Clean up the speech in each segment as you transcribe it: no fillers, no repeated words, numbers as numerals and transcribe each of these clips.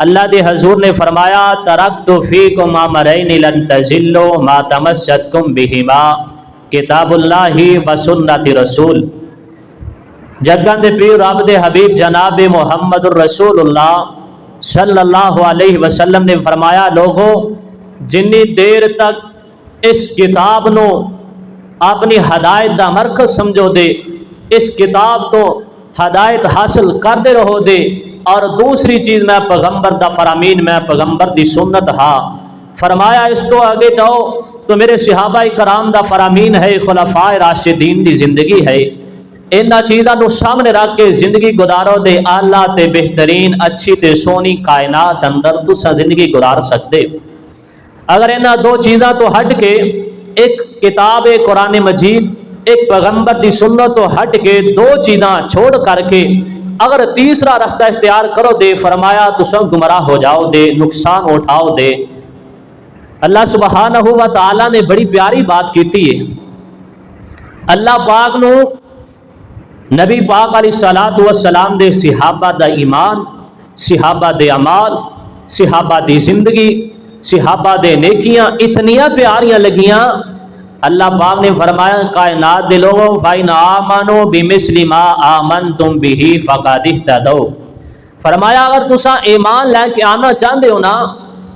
اللہ دے حضور نے فرمایا ترکت فیکم امرین لن تضلوا ما تمسکتم بہما کتاب اللہ و سنت رسول۔ جگہ دے پیر رب دے حبیب جناب محمد الرسول اللہ صلی اللہ علیہ وسلم نے فرمایا لوگوں جنی دیر تک اس کتاب نو اپنی ہدایت دا مرکز سمجھو دے، اس کتاب تو ہدایت حاصل کردے رہو دے، اور دوسری چیز میں پیغمبر دا فرامین میں پیغمبر دی سنت ہاں۔ فرمایا اس تو آگے جاؤ تو میرے صحابہ کرام دا فرامین ہے، خلفاء راشدین دی زندگی ہے، انہاں چیزاں نو سامنے رکھ کے زندگی گزارو دے اعلیٰ تے بہترین اچھی تے سونی کائنات اندر تسا زندگی گزار سکتے۔ اگر انہاں دو چیزاں تو ہٹ کے ایک کتاب قرآن مجید ایک پیغمبر دی سنت تو ہٹ کے دو چیزاں چھوڑ کر کے اگر تیسرا رستہ اختیار کرو دے فرمایا تو سب گمراہ ہو جاؤ دے، نقصان اٹھاؤ دے۔ اللہ سبحانہ و تعالیٰ نے بڑی پیاری بات کیتی ہے۔ اللہ پاک نو نبی پاک علیہ الصلوۃ والسلام دے صحابہ دا ایمان، صحابہ دے اعمال، صحابہ دی زندگی، صحابہ دے نیکیاں اتنیاں پیاریاں لگیاں، اللہ پاک نے فرمایا کائنات دے لوگوں فَإِنْ آمَنُوا بِمِثْلِ مَا آمَنْتُمْ بِهِ فَقَدِ اهْتَدَوْا۔ فرمایا اگر تساں ایمان لے کے آنا چاہتے ہو نا،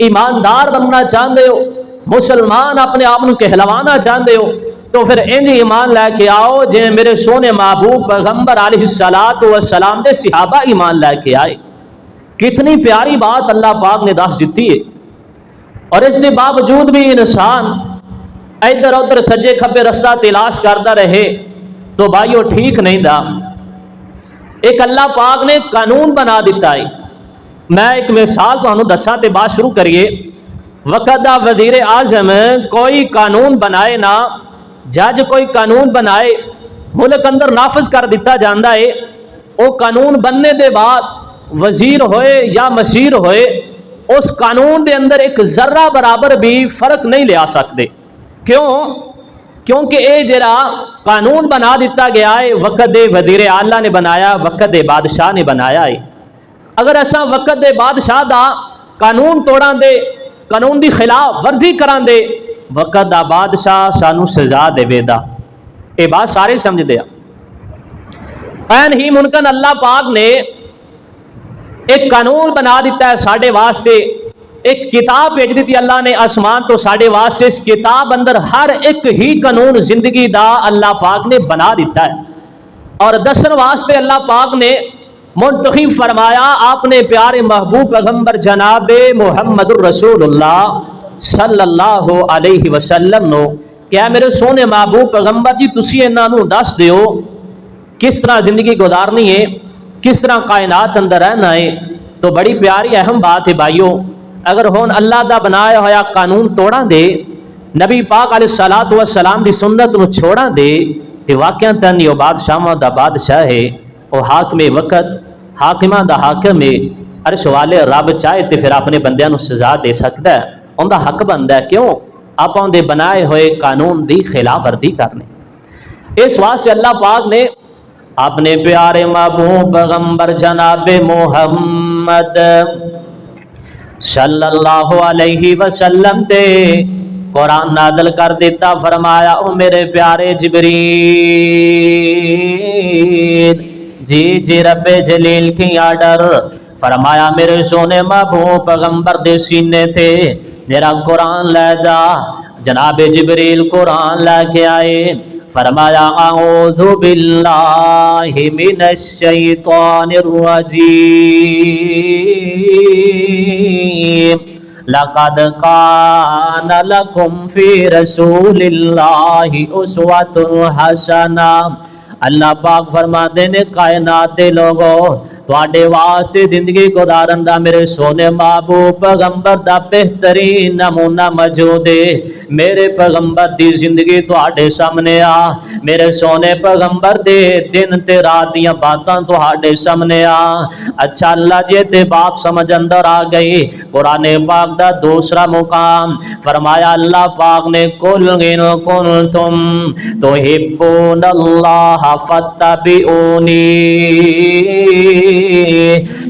ایماندار بننا چاہتے ہو، مسلمان اپنے آپ کو کہلوانا چاہتے ہو، تو پھر انج ایمان لے کے آؤ جی میرے سونے محبوب پیغمبر علیہ الصلوۃ والسلام دے صحابہ ایمان لے کے آئے۔ کتنی پیاری بات اللہ پاک نے دس دیتی ہے۔ اور اس کے باوجود بھی انسان ادھر ادھر سجے کھبے رستہ تلاش کرتا رہے تو بھائیو ٹھیک نہیں دا۔ ایک اللہ پاک نے قانون بنا دیتا ہے۔ میں ایک مثال تو دساں تے بات شروع کریے۔ وقت دا وزیر اعظم کوئی قانون بنائے نا، جج کوئی قانون بنائے ملک اندر نافذ کر دیتا جاندہ ہے، وہ قانون بننے دے بعد وزیر ہوئے یا مشیر ہوئے اس قانون دے اندر ایک ذرہ برابر بھی فرق نہیں لے آ سکتے۔ کیوں؟ کیونکہ اے جرا قانون بنا دیتا گیا ہے وقت دے وزیر اعلیٰ نے بنایا، وقت دے بادشاہ نے بنایا ہے۔ اگر ایسا وقت دے بادشاہ دا قانون توڑاں دے، قانون دی خلاف ورزی کراں دے، وقت دا بادشاہ سانو سزا دے ویدا۔ اے بات سارے سمجھ دیا۔ این ہی ممکن اللہ پاک نے ایک قانون بنا دیتا ہے ساڑھے واسطے، ایک کتاب بھیج دیتی اللہ نے آسمان تو ساڑھے واسطے، اس کتاب اندر ہر ایک ہی قانون زندگی دا اللہ پاک نے بنا دیتا ہے۔ اور دسن واسطے اللہ پاک نے منتخب فرمایا آپ نے پیارے محبوب پیغمبر جناب محمد الرسول اللہ صلی اللہ علیہ وسلم نو کیا میرے سونے محبوب پیغمبر جی تسی انہاں نو دس دیو کس طرح زندگی گزارنی ہے، کس طرح کائنات اندر رہنا ہے۔ تو بڑی پیاری اہم بات ہے بھائیو، اگر ہون اللہ دا بنایا ہوا قانون توڑا دے، نبی پاک علیہ الصلوۃ والسلام دی سنت نو چھوڑا دے، تو واقعہ تن یہ بادشاہوں دا بادشاہ ہے، وہ حاکم وقت، حاکمہ دا حاکم ہے، عرش والے رب چاہے تو پھر اپنے بندیاں نو سزا دے سکتا ہے، ان دا حق بندا ہے۔ کیوں؟ آپ دے بنائے ہوئے قانون دی خلاف ورزی کرنے۔ اس واسطے اللہ پاک نے اپنے پیارے محبوب پیغمبر جناب محمد صلی اللہ علیہ وسلم تے قرآن نازل کر دیتا، فرمایا او میرے پیارے جبریل جی جی رب جلیل کی آڈر، فرمایا میرے سونے محبوب پیغمبر دے سینے تھے میرا قرآن لے جا۔ جناب جبریل قرآن لے کے آئے، فرمایا اعوذ باللہ من الشیطان الرجیم لقد کان لکم فی رسول اللہ اسوۃ حسنہ۔ اللہ پاک فرماتے نے کائنات دے لوگوں تواڈے واسطے زندگی گزارن دا میرے سونے محبوب پیغمبر دا بہترین نمونہ موجود ہے۔ میرے پیغمبر دی زندگی تواڈے سامنے آ، میرے سونے پیغمبر دے دن تے رات دیاں باتاں تواڈے سامنے آ۔ اچھا اللہ جی تے باپ سمجھ اندر آ گئی، قرآن پاک دا دوسرا مقام فرمایا اللہ پاک نے قل ان کنتم تحبون اللہ فاتبعونی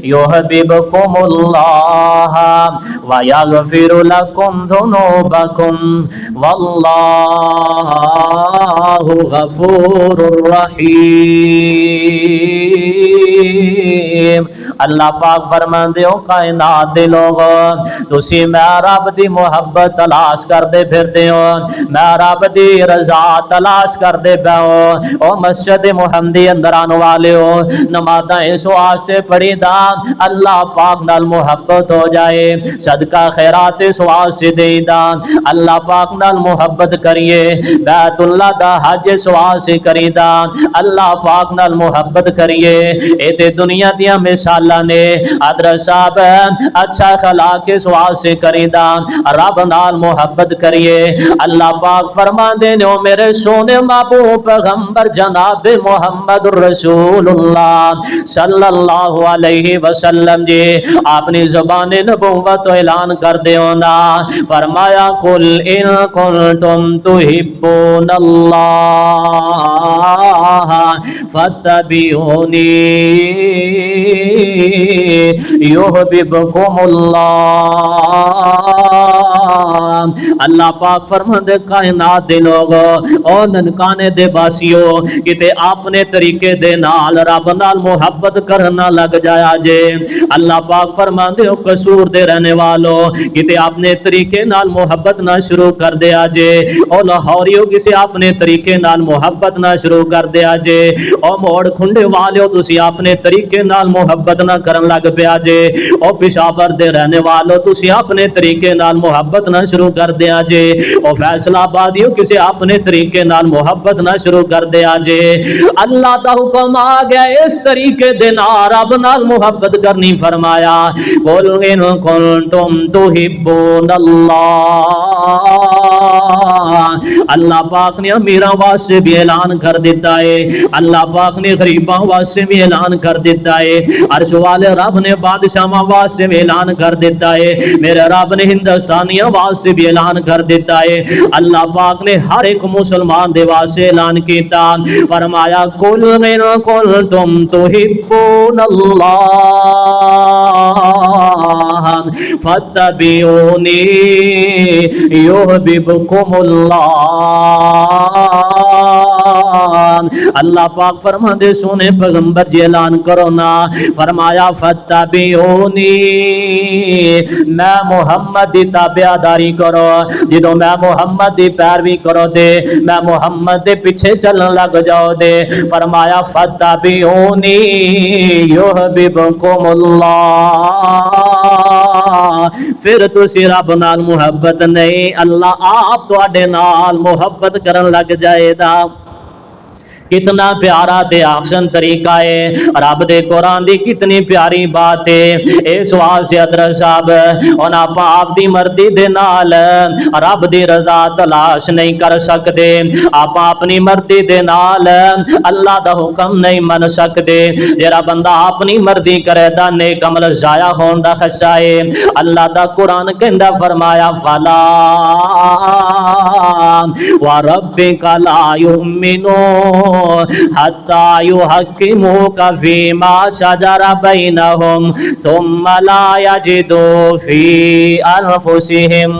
یحببکم اللہ ویغفر لکم ذنوبکم واللہ غفور رحیم۔ اللہ پاک فرماندے ہو کائنات دے لوگو تسی میں رب دی محبت تلاش کر دے پھردے ہو، میں رب دی رضا تلاش کر دے پہ ہو، او مسجد محمدی اندر آنے والے ہو نمازاں اس واسطے پڑھی دا اللہ پاک نال محبت ہو جائے، صدقہ خیرات اس واسطے دے دا اللہ پاک نال محبت کریے، بیت اللہ دا حج اس واسطے کری دا اللہ پاک نال محبت کریے۔ اے تے دنیا دیا مثالاں نے حضرت صاحب اچھا اخلاق اس واسطے کری دا رب نال محبت کریے۔ اللہ پاک فرماندے نے میرے سونے محبوب پیغمبر جناب محمد رسول اللہ صلی اللہ علیہ وسلم جی اپنی زبان نبوت اعلان کر دے ہونا فرمایا قل ان کنتم تحبون اللہ فاتبعونی یحببکم اللہ۔ اللہ پاک فرماندے کائنات دے لوگو او ننکانے دے باسیو کتے اپنے طریقے دے نال رب نال محبت کرنا لگ جایا جے۔ اللہ پاک فرماندے ہو قصور دے رہنے والو کتے اپنے طریقے نال محبت نہ شروع کر دیا جے، او لاہوریو کسے اپنے طریقے نال محبت نہ شروع کر دیا جے، او موڑ کھنڈے والیو تسی اپنے طریقے نال محبت نہ کرن لگ پیا جے، او پشاور دے رہنے والو تسی اپنے طریقے نال محبت نہ شروع کر دیا جے، او فیصل آبادیو کسے اپنے طریقے نال محبت نہ شروع کر دیا جے۔ اللہ دا حکم آ گیا اس طریقے دے نال رب نال محبت کرنی فرمایا قل ان کنتم تحبون اللہ۔ اللہ پاک نے امیراں واسطے بھی اعلان کر دیتا ہے، اللہ پاک نے غریباں واسطے بھی اعلان کر دیتا ہے، عرش والے رب نے بادشاہاں واسطے بھی اعلان کر دیتا ہے، میرے رب نے ہندوستانیاں واسطے بھی اعلان کر دیتا ہے۔ اللہ پاک نے ہر ایک مسلمان دے واسطے اعلان کیتا فرمایا قل ان کنتم تحبون اللہ فاتبعونی یحببکم اللہ۔ اللہ پاک فرماندے سونے پیغمبر جی اعلان کرو نا فرمایا فتبعونی میں محمد دی تابعداری کرو، جدو میں محمد دی پیروی کرو دے میں محمد دے پیچھے چلن لگ جاؤ دے فرمایا فتبعونی یحببکم اللہ۔ پھر تسی رب نال محبت نہیں اللہ آپ تواڈے نال محبت کرن لگ جائے گا۔ کتنا پیارا دے آخشن طریقہ ہے رب دے قرآن دی کتنی پیاری بات ہے۔ اس واسطے حضرت صاحب اور آپ آپ دی مرضی دے نال رب دی رضا تلاش نہیں کر سکتے، آپ اپنی مرضی دے نال اللہ دا حکم نہیں من سکتے۔ جڑا بندہ اپنی مرضی کرے دا نیک عمل ضائع ہون دا خدشہ ہے۔ اللہ دا قرآن کہندا فرمایا فلا وربک لا یؤمنون حتی یحکموک فیما شجر بینہم ثم لا یجدوا فی انفسہم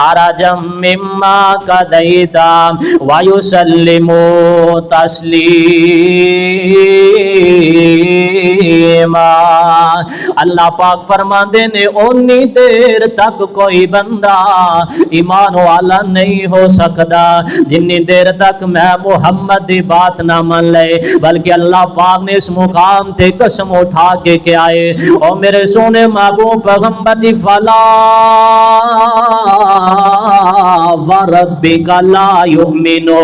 حرجا مما قضیت ویسلموا تسلیما۔ اللہ پاک فرماندے نے اونی دیر تک کوئی بندہ ایمان والا نہیں ہو سکتا جنی دیر تک میں محمد دی بات نہ من لے، بلکہ اللہ پاک نے اس مقام تے قسم اٹھا کے کیا ہے او میرے سونے محبوب پیغمبر دی فلا وربک لا یؤمنو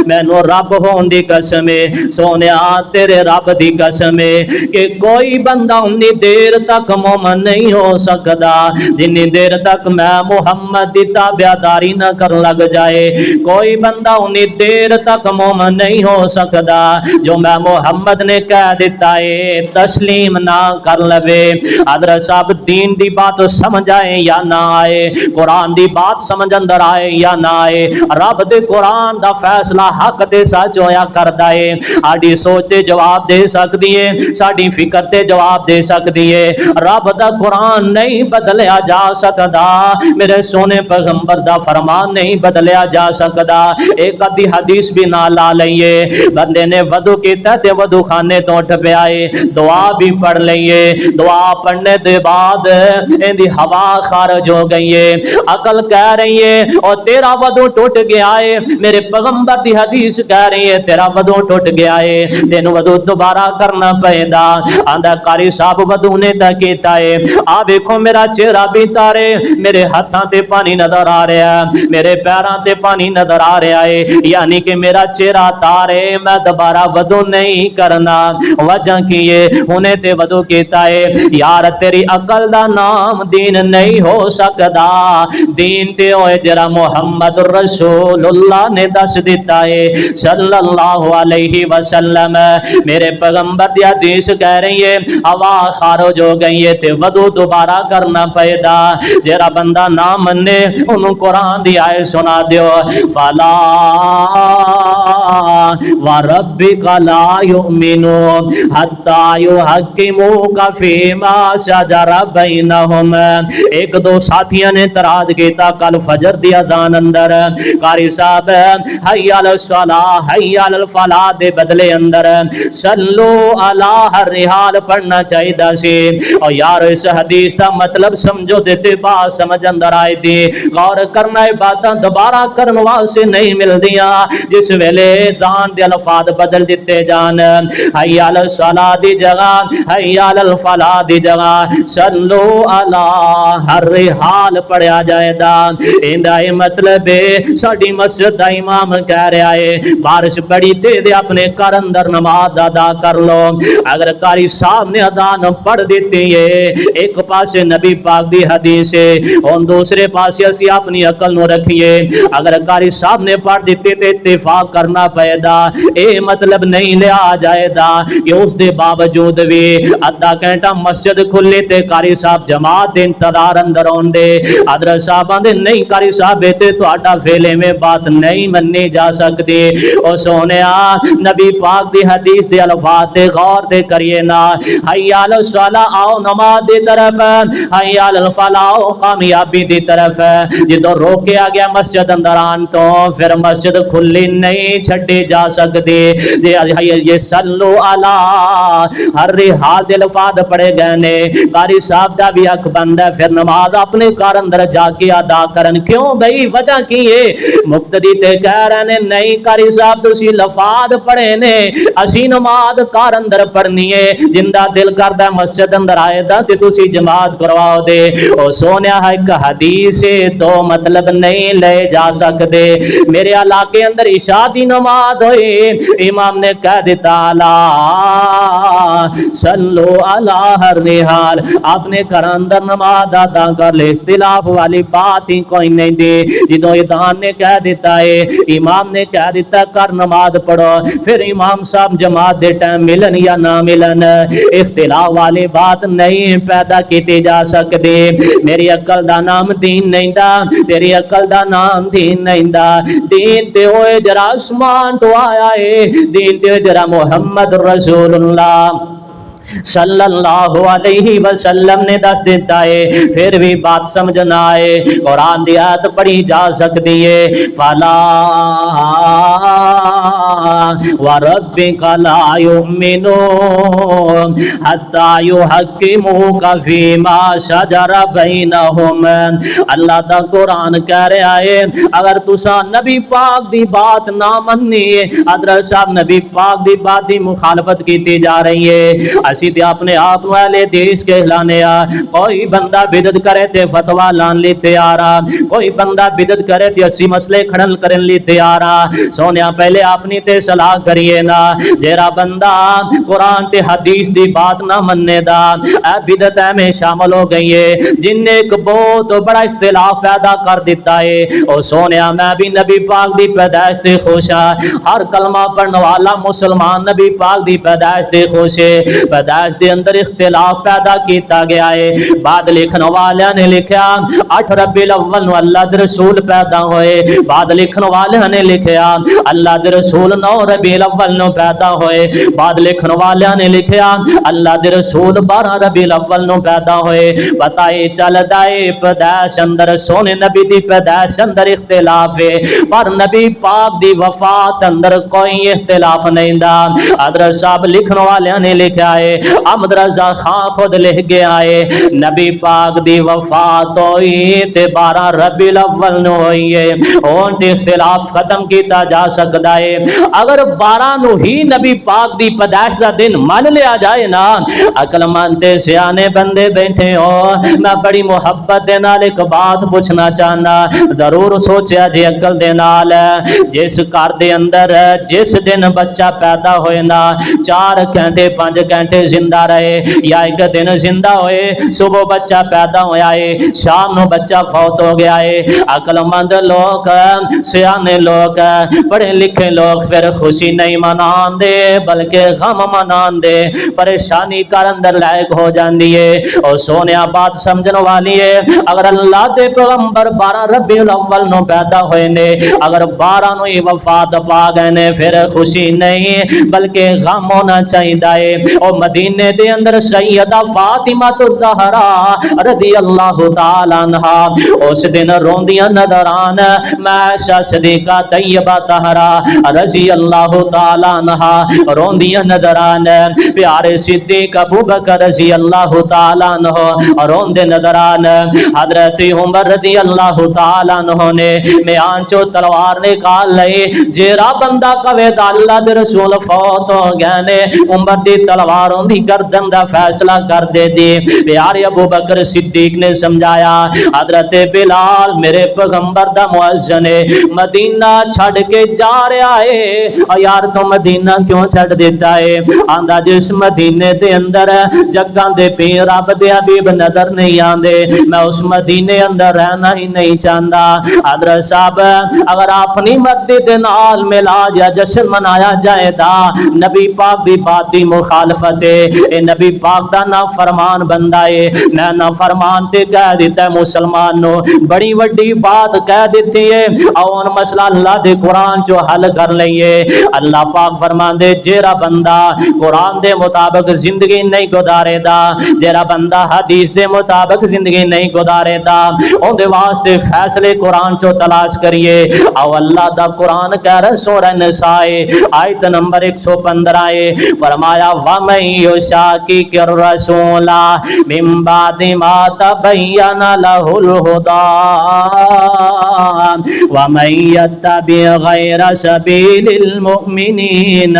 مینو رب ہون دی قسم ہے سونیا تیرے رب دی قسم ہے کہ کوئی بندہ انی دیر تک مومن نہیں ہو سکدا جنی دیر تک میں محمد دی تابعداری نہ کر لگ جائے کوئی بندہ انی دیر تک مومن نہیں ہو سکدا جو میں محمد نے کہہ دیتا ہے تسلیم نہ کر لوے حضرت صاحب دین دی بات سمجھ آئے یا نہ آئے قرآن دی بات سمجھ اندر آئے یا نہ آئے رب دے قرآن دا فیصلہ حق دے سچ ہویا کردا ہے آڈی سوچ تے جواب دے سکدی ہے ساڈی فکر تے جواب دے سکدی ہے رب دا قرآن نہیں بدلیا جا سکدا میرے سونے پیغمبر دا فرمان نہیں بدلیا جا سکدا ایک ادھی حدیث بھی نہ لا لئیے بندے نے وضو کیتا تے وضو خانے تو اٹھ پہ آئے دعا بھی پڑھ لئیے دعا پڑھنے دے بعد اندی ہوا خارج ہو گئی ہے عقل کہہ رہی ہے اور تیرا وضو ٹوٹ گیا ہے میرے پیغمبر دی حدیث کہہ رہی ہے تیرا وضو ٹوٹ گیا ہے تین وضو دوبارہ کرنا پہدا آندہ قاری صاحب وضو نے دا کیتا ہے آپ دیکھو میرا چہرہ بھی تارے میرے ہاتھاں تے پانی نظر آ رہا ہے میرے پیراں تے پانی نظر آ رہا ہے یعنی کہ میرا چہرہ تارے میں دوبارہ وضو نہیں کرنا وجہ کی ہے انہیں تے وضو کیتا ہے یار تیری عقل دا نام دین نہیں ہو سکدا دین تے ہوئے جرا محمد رسول اللہ نے دس دیتا ہے صلی اللہ علیہ وسلم میرے پیغمبر دی حدیث کہہ رہی ہے ہوا خارج ہو گئی ہے تے وضو دوبارہ کرنا پیدا جرا بندہ نہ منے انہوں قرآن دی آئے سنا دیو فلا وربک لا یؤمنو حتی یحکموک فیما شجر بینہم ایک دو ساتھیاں نے تراج کیتا کل فجر دی اذان اندر قاری صاحب حی علی الصلاۃ حی علی الفلاح دے بدلے اندر صلو علی الرحال پڑھنا چاہیے سی اور یار اس حدیث دا مطلب سمجھو دیتے بات سمجھ اندر آئی تھی غور کرنا باتاں دوبارہ کرنے واسطے نہیں مل دیا جس ویلے دان دے الفاظ بدل دیتے جان حی علی الصلاۃ دی جگہ حی علی الفلاح دی جگہ صلو علی الرحال پڑھیا جائے دا ایندا اے مطلب ہے ساڈی مسجد دا امام کہہ رہا ہے بارش بڑی تیز اپنے گھر اندر نماز ادا کر لو اگر قاری صاحب نے اذان پڑھ دیتی ہے ایک پاسے نبی پاک دی حدیث ہے اور دوسرے پاسے اسی اپنی عقل نو رکھیے اگر قاری صاحب نے پڑھ دیتے تے اتفاق کرنا پیدا اے مطلب نہیں لیا جائے دا کہ اس دے باوجود بھی آدھا گھنٹہ مسجد کھلے تے قاری صاحب جماعت دے انتظار اندر ہون دے حضرت صاحب آندے نہیں قاری صاحب تے تو آٹا فیلے میں بات نہیں مننی جا سکتی اور سونیا نبی پاک دی حدیث دے الفاظ دے غور دے کریے نا حی علی الصلاۃ آؤ نماز دی طرف حی علی الفلاح آؤ کامیابی دی طرف جدو روکے آ گیا مسجد اندر آن تو پھر مسجد کھلی نہیں چھڑی جا سکتی یہ صلو علی ہر حال دے الفاظ پڑے گئے نے قاری صاحب دا بھی حق بند ہے پھر نماز اپنے گھر اندر جا کے ادا کرن کیوں بھائی وجہ کی ہے مقتدی تے کہہ رہے نے نہیں قاری صاحب تسی لفاظ پڑھے نے اسی نماز گھر اندر پڑھنی ہے جندہ دل کردا مسجد اندر آئے دا تے تسی جماعت کرواؤ دے او سونیا ہے ایک حدیث تو مطلب نہیں لے جا سکتے میرے علاقے اندر عشاء دی نماز ہوئی امام نے کہہ دیتا صلو علی الرحال آپ نے گھر اندر نماز ادا کر لے اختلاف والی بات ہی کوئی نہیں دی جدو اذان نے کہہ دیتا ہے امام نے کہہ دیتا کر نماز پڑھو پھر امام صاحب جماعت دے ٹائم ملن یا نہ ملن اختلاف والی بات نہیں پیدا کیتی جا سکتی میری عقل دا نام دین نہیں دا تیری عقل دا نام دین نہیں دا دین تے ہوئے جرا آسمان تو آیا ہے دین تے ہوئے جرا محمد رسول اللہ صلی اللہ علیہ وسلم نے دس دیتا ہے پھر بھی بات سمجھنا ہے قرآن دی آیت پڑھی جا سکتی ہے فلا وربک لا یؤمنون حتی یحکموک فیما شجر بینہم اللہ دا قرآن کہہ رہا ہے اگر تسا نبی پاک دی بات نہ مننی حضرت صاحب نبی پاک دی بات دی مخالفت کیتی جا رہی ہے اسی تے اپنے آپ نو اہل حدیث کہلانے آ کوئی بندہ بدعت کرے تے فتوا لان لی تیار آ کوئی بندہ بدعت کرے تے اسی مسئلے کھڑن کرن لی تیار آ سونیا پہلے اپنی تے صلاح کریے نا جیڑا بندہ قرآن تے حدیث دی بات نہ مننے دا اے بدعت میں شامل ہو گئی ہے جن نے ایک بہت بڑا اختلاف پیدا کر دیتا ہے او سونیا میں بھی نبی پاک دی پیدائش تے خوش ہاں ہر کلمہ پڑھنے والا مسلمان نبی پاک دی پیدائش تے خوش ہے پیدائش دے اندر اختلاف پیدا کیتا گیا ہے بعد لکھن والیاں نے لکھیا 8 ربیع الاول نو اللہ دے رسول پیدا ہوئے بعد لکھن والیاں نے لکھیا اللہ دے رسول 9 ربیع الاول نو پیدا ہوئے بعد لکھن والیاں نے لکھیا اللہ دے رسول 12 ربیع الاول نو پیدا ہوئے بتائے چلدا ہے پیدائش اندر سونے نبی دی پیدائش اندر اختلاف ہے پر نبی پاک دی وفات اندر کوئی اختلاف نہیں دا حضرت صاحب لکھن والیاں نے لکھا ہے احمد رضا خان خود لکھ گیا ہے نبی پاک دی وفات ہوئی تے 12 ربیع الاول نو ہوئی ہے ہون تے اختلاف ختم کیتا جا سکدا ہے اگر 12 نو ہی نبی پاک دی پیدائش دا دن مان لیا جائے نا عقل مند تے سیانے بندے بیٹھے ہو میں بڑی محبت دے نال ایک بات پوچھنا چاہنا ضرور سوچیا جی عقل دے نال جس گھر دے اندر جس دن بچہ پیدا ہوئے نا 4 گھنٹے 5 گھنٹے زندہ رہے یا ایک دن زندہ ہوئے صبح بچہ پیدا ہویا ہے شام نو بچہ فوت ہو گیا ہے عقل مند لوگ سیانے لوگ پڑھے لکھے لوگ پھر خوشی نہیں منان دے بلکہ غم منان دے پریشانی کر اندر لائق ہو جاندی ہے اور سونیا بات سمجھن والی ہے اگر اللہ دے پیغمبر 12 ربیع الاول نو پیدا ہوئے نے اگر 12 نو ہی وفات پا گئے نے پھر خوشی نہیں بلکہ غم ہونا چاہیے اور مدینے دے اندر سیدہ فاطمہ الزہرا رضی اللہ تعالی عنہا اس دن روندیاں نظر آن عائشہ صدیقہ طیبہ طاہرہ رضی اللہ تعالی عنہا روندیاں نظر آن پیارے صدیق ابو بکر رضی اللہ تعالی عنہ روندے نظر آن حضرت عمر رضی اللہ تعالی عنہ نے میان چو تلوار نکال لئی جیرا بندہ کوے دا اللہ دے رسول فوت ہو گئے نے عمر دی تلواروں دی گردن دا فیصلہ کر دے دی پیارے ابو بکر صدیق نے سمجھایا حضرت بلال میرے پیغمبر دا مؤذن ہے مدینہ چھڑ کے جا رہا ہے اور یار تو مدینہ کیوں چھڑ دیتا ہے آندہ جس مدینے دے اندر جگاں دے پیر رب دے حبیب نظر نہیں آندے میں اس مدینے اندر رہنا ہی نہیں چاہتا حضرت صاحب اگر اپنی مرضی دے نال میلاد یا جشن منایا جائے دا نبی پاک دی بات دی مخالفت ہے اے نبی پاک دا نا فرمان بندہ ہے نا فرمان تے کہہ دیتا ہے مسلمان نو بڑی وڈی بات کہہ دیتی ہے اور مسئلہ اللہ دے قرآن جو حل کر لئیے اللہ پاک فرمان دے جیرا بندہ قرآن دے مطابق زندگی نہیں گزارے دا جیرا بندہ حدیث دے مطابق زندگی نہیں گزارے دا ان دے واسطے فیصلے قرآن چو تلاش کریے او اللہ دا قرآن کہہ رہا سورہ نساء آیت نمبر 115 فرمایا وَمَن يُشَاقِقِ الرَّسُولَ مِن بَعْدِ مَا تَبَيَّنَ لَهُ الْهُدَىٰ وَمَن يَتَّبِعْ غَيْرَ سَبِيلِ الْمُؤْمِنِينَ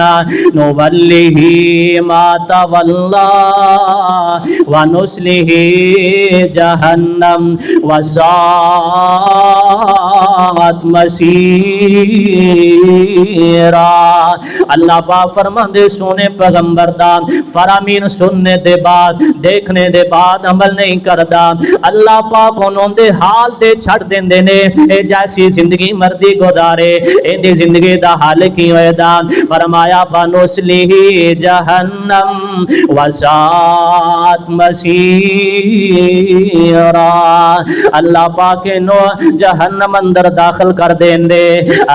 نُوَلِّهِ مَا تَوَلَّىٰ وَنُصْلِهِ جَهَنَّمَ وَسَاءَتْ مَصِيرًا اللہ پاک فرماندے سونے پیغمبر دا فرامین سننے دے بعد دیکھنے دے بعد عمل نہیں کردا اللہ پاک انہوں دے حال دے چھڑ دیندے نے اے جیسی زندگی مردی گزارے اے دی زندگی دا حال کی ہوئے دا فرمایا وَنُصْلِهِ جَهَنَّمَ وَسَاءَتْ مَصِيرًا اللہ پاک نو جہنم اندر داخل کر دین دے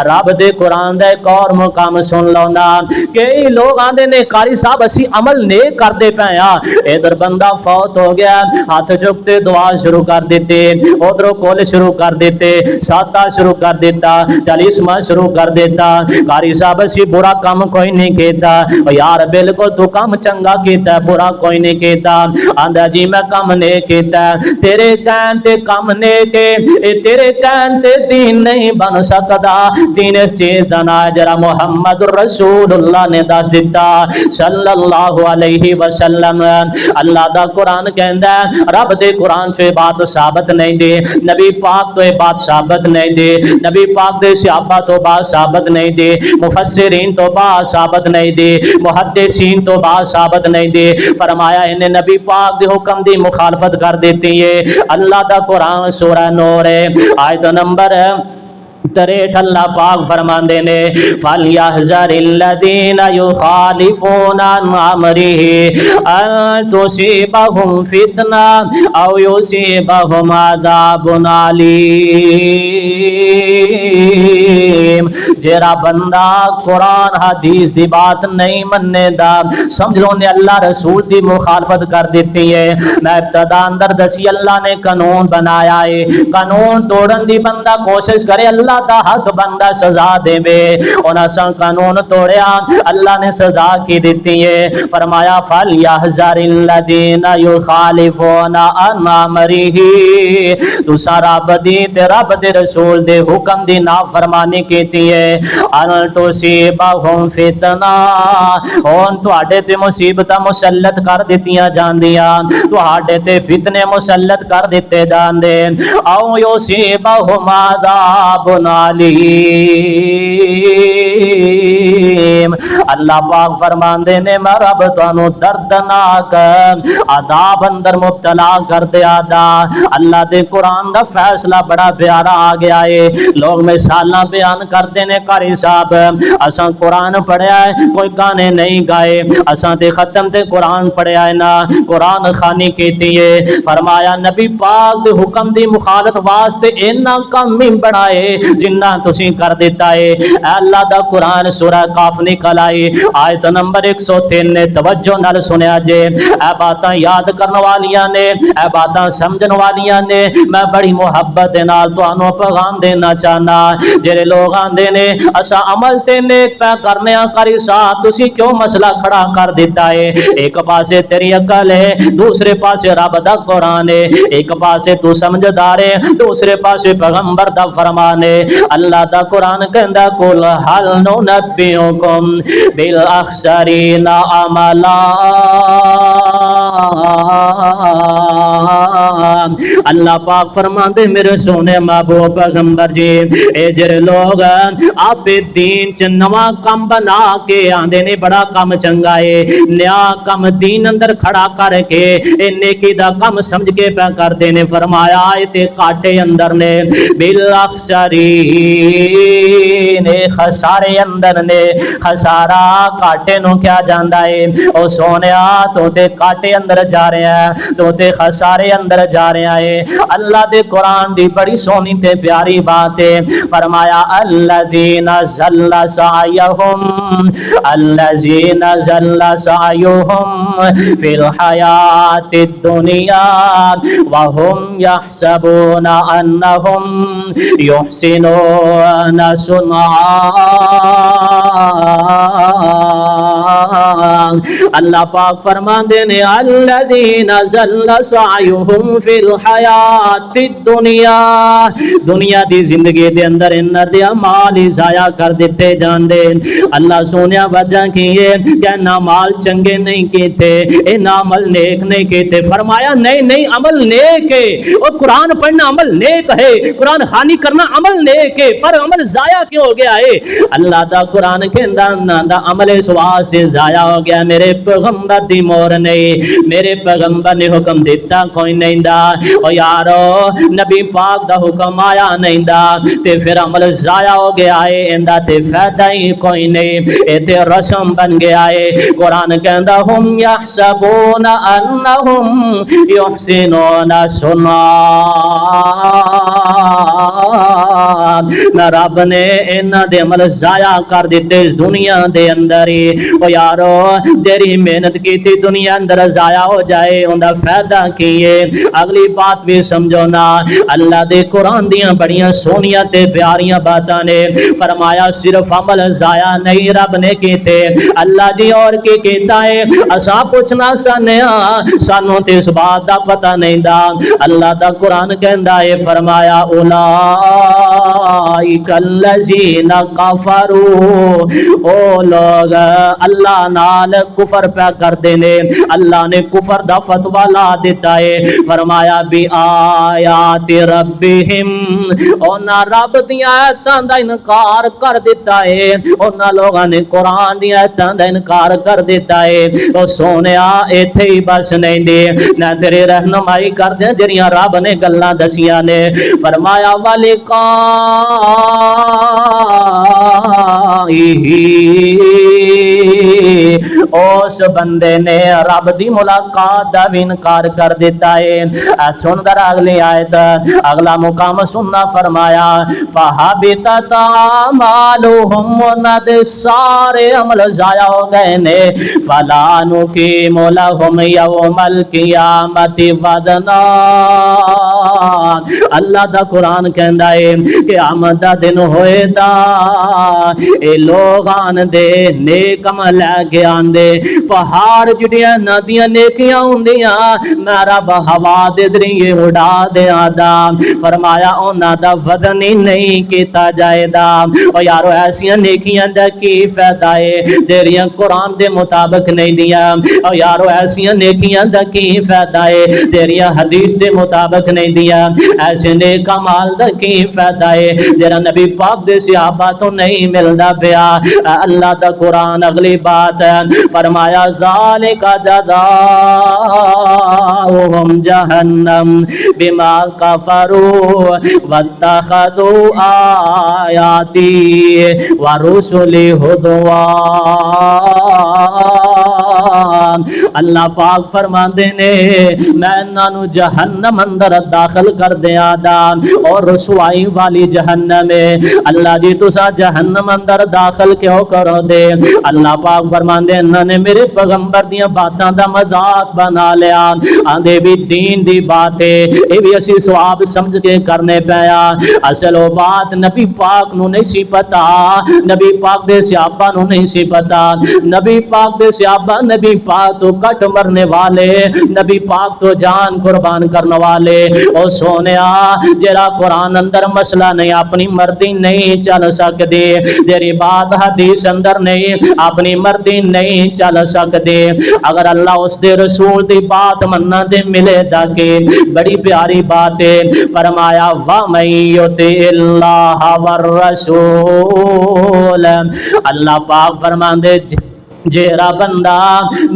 رب دے قرآن دے ایک اور مقام سن لو نا کئی لوگ آندے نے قاری صاحب اسی عمل نیک کر دے پایا ادھر بندہ فوت ہو گیا ہاتھ چکتے دعا شروع کر دیتے ادھر کول شروع کر دیتے ساتہ شروع کر دیتا چالیسواں شروع کر دیتا قاری صاحب اسی برا کام کوئی نہیں کیتا یار بالکل تو کام چنگا کیتا برا کوئی نہیں کیتا آندہ جی میں کام نہیں کیتا تیرے کہن تے کام نہیں کے تیرے کہن تے دین نہیں بن سکتا دین اس چیز دنا جرا محمد رسول اللہ نے دس دیتا صلی اللہ علیہ وسلم اللہ دا قرآن کہندا ہے رب دے قرآن چ بات ثابت نہیں دی نبی پاک تو یہ بات ثابت نہیں دی نبی پاک دے صحابہ تو بات ثابت نہیں دی مفسرین تو بات ثابت نہیں دی محدثین تو بات ثابت نہیں دی فرمایا انہیں نبی پاک دے حکم دی مخالفت کر دیتی ہے اللہ دا قرآن سورہ نور ہے آیت نمبر 63 اللہ پاک فرماندے نے فَلْيَحْذَرِ الَّذِينَ يُخَالِفُونَ عَنْ أَمْرِهِ أَن تُصِيبَهُمْ فِتْنَةٌ أَوْ يُصِيبَهُمْ عَذَابٌ أَلِيمٌ جیڑا بندہ قرآن حدیث دی بات نہیں مننے دا سمجھ لو نے اللہ رسول دی مخالفت کر دیتی ہے میں ابتدا اندر دسی اللہ نے قانون بنایا ہے قانون توڑن دی بندہ کوشش کرے اللہ دا حق بندہ سزا دے بے انہاں سا قانون توڑیا اللہ نے سزا کی دیتی ہے فرمایا فَلْيَحْذَرِ الَّذِينَ يُخَالِفُونَ عَنْ أَمْرِهِ تو سارا بدی تے رب دے رسول دے حکم دی نافرمانی کیتی ہے ان تصیبہم فتنہ ہن تواڈے تے مصیبتاں مسلط کر دتیاں جاندیاں تواڈے تے فتنے مسلط کر دتے جاندے او یصیبہم عذاب علیم اللہ پاک فرماندے نے میں رب تانوں دردناک عذاب اندر مبتلا کر دیا دا اللہ دے قرآن دا فیصلہ بڑا پیارا آ گیا ہے لوگ مثالاں بیان کرتے نے قاری صاحب اساں قرآن پڑھیا ہے کوئی گانے نہیں گائے اساں تے ختم تے قرآن پڑھیا ہے نا قرآن خانی کیتی ہے فرمایا نبی پاک دے حکم دی مخالفت واسطے اینا کم ہی بڑھائے جنہ تسی کر دیتا ہے اے اللہ دا قرآن سورہ کاف نکل آئی آیت نمبر 103 نے توجہ نال سنیا جے اے باتاں یاد کرنے والیاں نے اے باتاں سمجھن والیاں نے میں بڑی محبت دے نال تانوں پیغام دینا چاہنا جڑے لوگ آندے نے اسا عمل تے نیک پہ کرنے کری صاحب تسی کیوں مسئلہ کھڑا کر دیتا ہے ایک پاسے تیری عقل ہے دوسرے پاسے رب دا قرآن ہے ایک پاسے تو سمجھدار ہے دوسرے پاسے پیغمبر دا فرمان ہے اللہ دا قرآن کہندا قل هل ننبئکم بالاخسرین اعمالا اللہ پاک فرماندے میرے سونے محبوب پیغمبر جی اے جڑے لوگ آپ دین چ نواں کم بنا کے آندے نے بڑا کم چنگا ہے نیا کم دین اندر کھڑا کر کے اے نیکی دا کم سمجھ کے پہ کردے نے فرمایا تے کاٹے اندر نے بالاخسرین خسارے اندر نے خسارہ کاٹے نو کیا جاندا ہے او سونیا تو تے کاٹے اندر جا رہے ہیں تو تے خسارے اندر جا رہے ہیں اللہ دے قرآن دی بڑی سونی تے پیاری بات ہے فرمایا الذین ضل سعیہم فی الحیات الدنیا وهم یحسبون انہم یحسنون صنعا اللہ پاک فرماندے نے الذین ضل سعیہم فی الحیات الدنیا دنیا دی زندگی دے اندر انہاں دے اعمال ضائع کر دیتے جاندے اللہ سونیا وجہ کی ہے کہ نہ مال چنگے نہیں کیتے اے نہ عمل نیک نہیں کیتے فرمایا نہیں عمل نیک ہے اور قرآن پڑھنا عمل نیک ہے قرآن خوانی کرنا عمل نیک ہے پر عمل ضائع کیوں ہو گیا ہے اللہ دا قرآن کہندا دا عمل سوا سے ضائع ہو گیا میرے پیغمبر دی مور نہیں میرے پیغمبر نے حکم دیتا کوئی نہیں دا او یارو نبی پاک دا حکم آیا نہیں دا تے پھر عمل ضائع ہو گیا ہے اندا تے فائدہ ہی کوئی نہیں اے تے رسم بن گیا ہے قرآن کہندا ہم یحسبون انہم یحسنون صنعا رب نے انہاں دے عمل ضائع کر دیتے اس دنیا دے اندر ہی او یارو تیری محنت کی تھی دنیا اندر ضائع ہو جائے انہاں فائدہ کیے اگلی بات بھی سمجھو نا اللہ دے قرآن دیاں بڑیاں سونیاں تے پیاریاں باتاں نے فرمایا صرف عمل ضائع نہیں رب نے کیتے اللہ جی اور کی کہتا ہے اساں پوچھنا سنیا سانوں تے اس بات دا پتہ نہیں دا اللہ دا قرآن کہندا ہے فرمایا اولئک اولئک الذین کفروا، او لوگ اللہ نال کفر پہ کردے نے، اللہ نے کفر دا فتوی لا دیتا ہے، فرمایا بھی آیات ربہم، اونا رب دیاں آیتاں دا انکار کر دیتا ہے، اونا لوگاں نے قرآن دیاں آیتاں دا انکار کر دیتا ہے۔ او سونیا ایتھے ہی بس نہیں دے، نہ تیری رہنمائی کر دے جڑیاں رب نے گلاں دسیاں نے، فرمایا اس بندے نے رب دی ملاقات دا بھی انکار کر دیتا ہے۔ سن در اگلی آیت، اگلا مقام سننا، فرمایا فَحَبِطَتْ أَعْمَالُهُمْ، انہاں دے سارے عمل ضائع ہو گئے نے، فَلَا نُقِيمُ لَهُمْ يَوْمَ الْقِيَامَةِ وَزْنًا، اللہ دا قرآن کہندا ہے کہ قیامت دا دن ہوئے دا اے لوگ آن دے نیک عمل لے کے آن دے، پہاڑ جڑیاں ندیاں نیکیاں ہوندیاں میں رب ہوا دے دریے اڑا دے آدھا، فرمایا انہاں دا وزن ہی نہیں کیتا جائے دا۔ او یارو ایسیاں نیکیاں دا کی فائدہ ہے تیریاں قرآن دے مطابق نہیں دیا، او یارو ایسیاں نیکیاں دا کی فائدہ ہے تیریاں حدیث دے مطابق نہیں دیا، ایسے نیک مال دا کی فائدہ ہے جرا نبی پاک دے صحابہ تو نہیں ملدا پیا۔ اللہ دا قرآن اگلی بات فرمایا ذالک جزاؤہم جہنم بما کفروا واتخذوا آیاتی ورسلی ہدوا، اللہ پاک فرماندے نے میں انہاں نو جہنم اندر داخل کر دیاں دا، اور رسوائی والی جہنم ہے۔ اللہ جی تسا جہنم اندر داخل کیوں کرو دے؟ اللہ پاک فرماندے انہاں نے میرے پیغمبر دیاں باتاں دا مذاق بنا لیا، آندے بھی دین دی بات ہے اے بھی اسی ثواب سمجھ کے کرنے پیا، اصل وہ بات نبی پاک نو نہیں سی پتا، نبی پاک دے صحابہ نو نہیں سی پتا، نبی پاک دے صحابہ نبی پاک تو کٹ مرنے والے، نبی پاک تو جان قربان کرنے والے۔ او سونیا جرا قرآن اندر مسئلہ نہیں اپنی مرضی نہیں چل سکدے، تیری بات حدیث اندر نہیں اپنی مرضی نہیں چل سکدے، اگر اللہ اس دے رسول دی بات مننا دے ملے دا کہ بڑی پیاری بات ہے، فرمایا وَمَن يُطِعِ اللَّهَ وَالرَّسُولَ، اللہ پاک فرماندے جیرا بندہ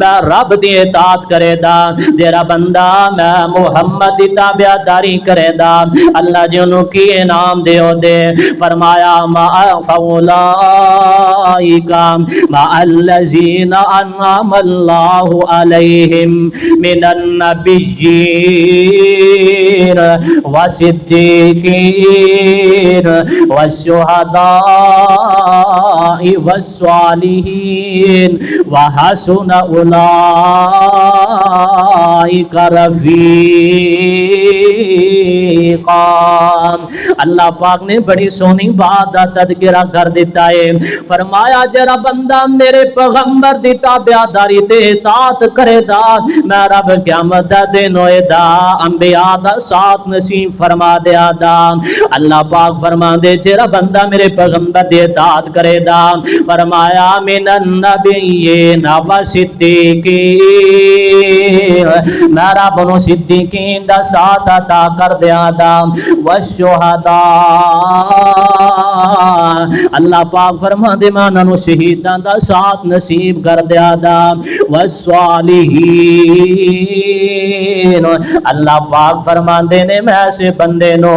میں رب دی اطاعت کرے دا، جیرا بندہ میں محمد دی تابعداری کرے دا، اللہ جی انہوں کی انعام دیو دے، فرمایا فَأُولَئِکَ مَعَ الَّذِینَ أَنْعَمَ اللَّهُ عَلَيْهِمْ مِنَ النَّبِيِّينَ وَالصِّدِّیقِینَ وَالشُّہَدَاءِ وَالصَّالِحِینَ وَحَسُنَ أُولَئِکَ رفیقا۔ اللہ پاک نے بڑی سونی بات کا تذکرہ کر دیتا ہے، فرمایا جرا بندہ میرے پیغمبر دی تابعداری تے اطاعت کرے دا، میں رب قیامت دا دن ہوئے دا انبیاء دا ساتھ نصیب فرما دیا دا۔ اللہ پاک فرما دے جرا بندہ میرے پیغمبر دی اطاعت کرے دا، فرمایا من النبیین والصدیقین، میں رب نو صدیقین دا ساتھ عطا کر دیا دا، والشہداء، اللہ پاک فرما دے میں انہاں نو شہیداں دا ساتھ نصیب کر دیا دا، والصالحین، اللہ پاک فرما دے نے میں ایسے بندے نو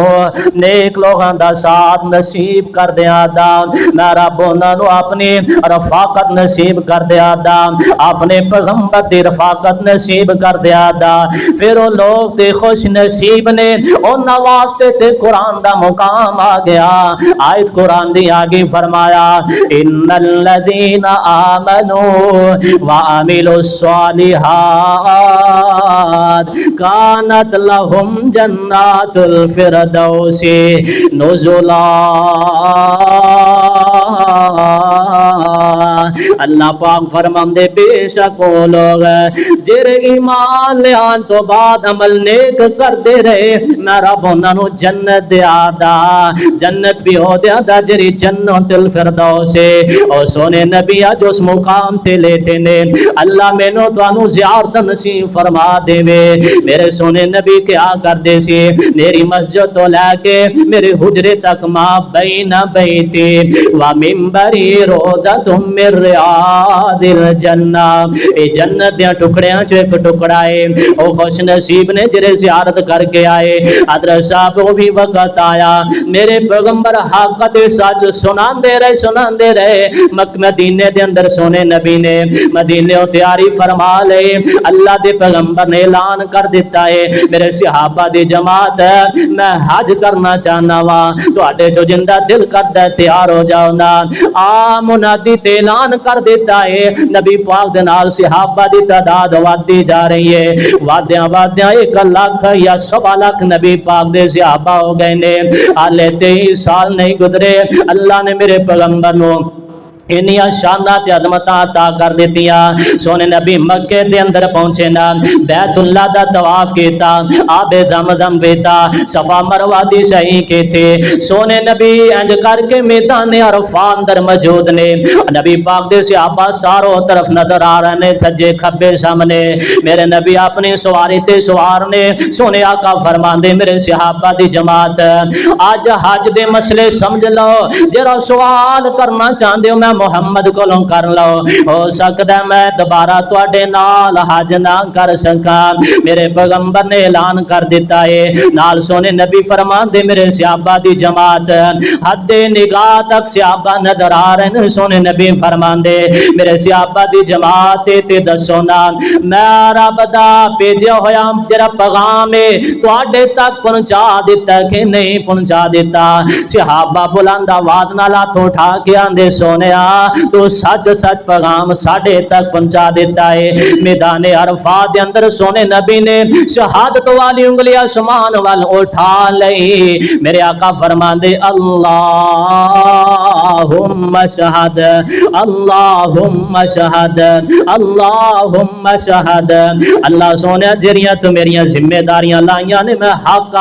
نیک لوگاں دا ساتھ نصیب کر دیا دا، میں رب انہاں نو اپنی رفاقت نصیب کر دیا دا، اپنے پیغمبر دی رفاقت نصیب کر دیا دا، پھر وہ لوگ تے خوش نصیب نے انہاں واسطے تے قرآن دا مقام آ گیا، آیت قرآن دی آگے فرمایا ان الذین آمنوا وعملوا الصالحات کانت لهم جنات الفردوس نزلا۔ اللہ پاک فرماندے بے شک وہ لوگ جڑے ایمان لیان تو بعد عمل نیک کردے رہے میں رب انہاں نو جنت دیا دا جنت بھی ہو دیا دا جری جنت الفردوس او سونے نبی اج اس مقام تے لیٹے نے اللہ مینوں تانوں زیارت نصیب فرما دے میرے سونے نبی کیا کردے سی میری مسجد تو لے کے میرے حجرے تک ماں بین بیتی و منبری روضۃ من ریاض الجنہ اے جنت دے ٹکڑیاں چ ایک ٹکڑا ہے او خوش نصیب نے جڑے زیارت کر کے آئے حضرت صاحب وہ بھی وقت آیا میرے پیغمبر حق تے سچ سناندے رہے مدینے دے اندر سونے نبی نے مدینے تیاری فرما لے اللہ دے پیغمبر نے اعلان کر دیتا ہے میرے صحابہ دی جماعت میں حج کرنا چاہنا وا تواڈے جو جندہ دل کردا ہے تیار ہو جاؤ نا آ منادی تے اعلان کر دیتا ہے نبی پاک دے نال صحابہ دی تعداد ودی جا رہی ہے وادیاں 1 لاکھ یا 1.25 لاکھ نبی پاک دے صحابہ ہو گئے نے حالے 23 سال نہیں گزرے اللہ نے میرے پیغمبر نو انیاں شانات عظمتاں عطا کر دیتیاں سونے نبی مکے دے اندر پہنچے نا بیت اللہ دا طواف کیتا آب زمزم پیتا صفا مروہ دی سعی کیتے سونے نبی انج کر کے میدان عرفات اندر موجود نے نبی پاک دے صحابہ ساروں طرف نظر آ رہے نے سجے کھبے سامنے میرے نبی اپنی سواری تے سوار نے سونے آقا فرماندے میرے صحابہ دی جماعت آج حج دے مسئلے سمجھ لو جڑا سوال کرنا چاہندے ہو میں محمد کو کر لو ہو سکتا ہے میں دوبارہ تواڈے نال حج نہ کر سکا میرے پیغمبر نے اعلان کر دیتا ہے نال سونے نبی فرمان دے میرے صحابہ دی جماعت حد نگاہ تک صحابہ نظر آ رہے ہیں سونے نبی فرمان دے میرے صحابہ دی جماعت تے دسو نا میں رب دا بھیجیا ہویا جڑا پیغام ہے تواڈے تک پہنچا دیتا کہ نہیں پہنچا دیتا صحابہ بلند آواز نال ہاتھ اٹھا کے آندے سونے تو سچ سچ پیغام ساڈے تک پہنچا دیتا ہے میدان عرفات دے اندر سونے نبی نے شہادت والی انگلی آسمان وال اٹھا لئی میرے آقا فرماندے اللہم شہد اللہم شہد اللہم شہد اللہ سونے جڑیاں تو میریاں ذمہ داریاں لائیاں نے میں حق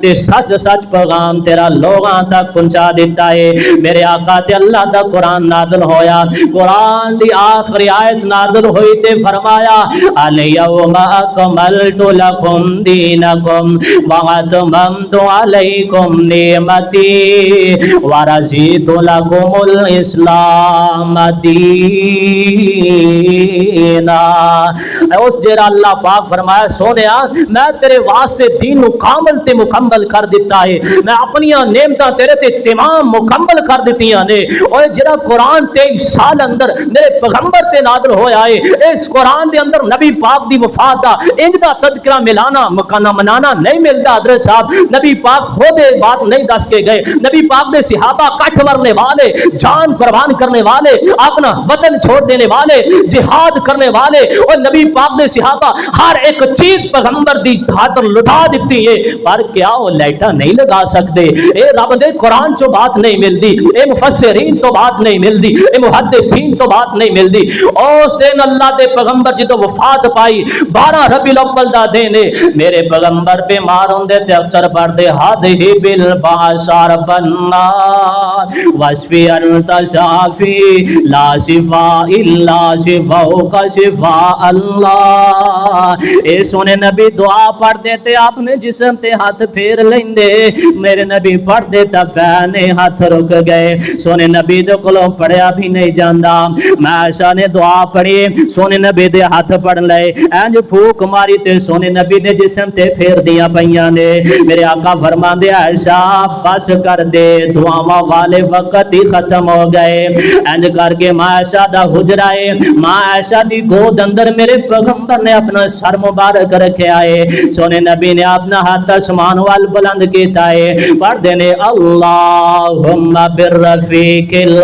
تے سچ سچ پیغام تیرا لوگاں تک پہنچا دیتا ہے میرے آقا تے اللہ دا قرآن نازل ہویا قرآن دی آخری آیت نازل ہوئی تے فرمایا الیوم اکملت لکم دینکم واتممت علیکم نعمتی ورضیت لکم الاسلام دینا اس جرا اللہ پاک فرمایا سونیا میں تیرے واسطے دین کامل تے مکمل کر دیتا ہے میں اپنی نعمتاں تیرے تے تمام مکمل کر دیتیاں نے اور جڑا قرآن 23 سال اندر میرے پیغمبر تے نازل ہویا ہے اس قرآن دے اندر نبی پاک دی وفات دا انج دا تذکرہ ملانا مکانا منانا نہیں ملتا حضرت صاحب نبی پاک خود بات نہیں دس کے گئے نبی پاک دے صحابہ کٹھ ورنے والے جان قربان کرنے والے اپنا وطن چھوڑ دینے والے جہاد کرنے والے اور نبی پاک دے صحابہ ہر ایک چیز پیغمبر دی خاطر لٹا دیتی ہے پر کیا وہ لائٹاں نہیں لگا سکتے اے رب دے قرآن چو بات نہیں ملتی اے مفسرین تو بات نہیں ملتی اے محدثین تو بات نہیں ملتی اس دن اللہ دے پیغمبر جی تو وفات پائی 12 ربیع الاول دا دن میرے پیغمبر بیمار ہوندے تے اکثر پڑھدے ہادی بالباسار بننا واسفی انت شافی لا شفاء الا شفاءک شفاء اللہ اے سونے نبی دعا پڑھ دیتے آپ نے جسم تے ہاتھ پھیر لیندے میرے نبی پڑھ دیتا پہنے ہاتھ رک گئے سونے نبی دے کولوں پڑھیا بھی نہیں جاندا میں عائشہ نے دعا پڑھی سونے نبی دے ہاتھ پڑھ لے انج پھوک ماری تے سونے نبی دے جسم تے پھیر دیا پیاں نے میرے آقا فرماندے عائشہ بس کر دے دعاواں والے وقت ہی ختم ہو گئے انج کر کے ماں عائشہ دا حجرہ ہے ماں عائشہ دی گود اندر میرے پیغمبر نے اپنا سر مبارک رکھیا ہے سونے نبی نے اپنا ہاتھ آسمان وال بلند کیتا ہے پڑھ دینے اللہم بالرفیق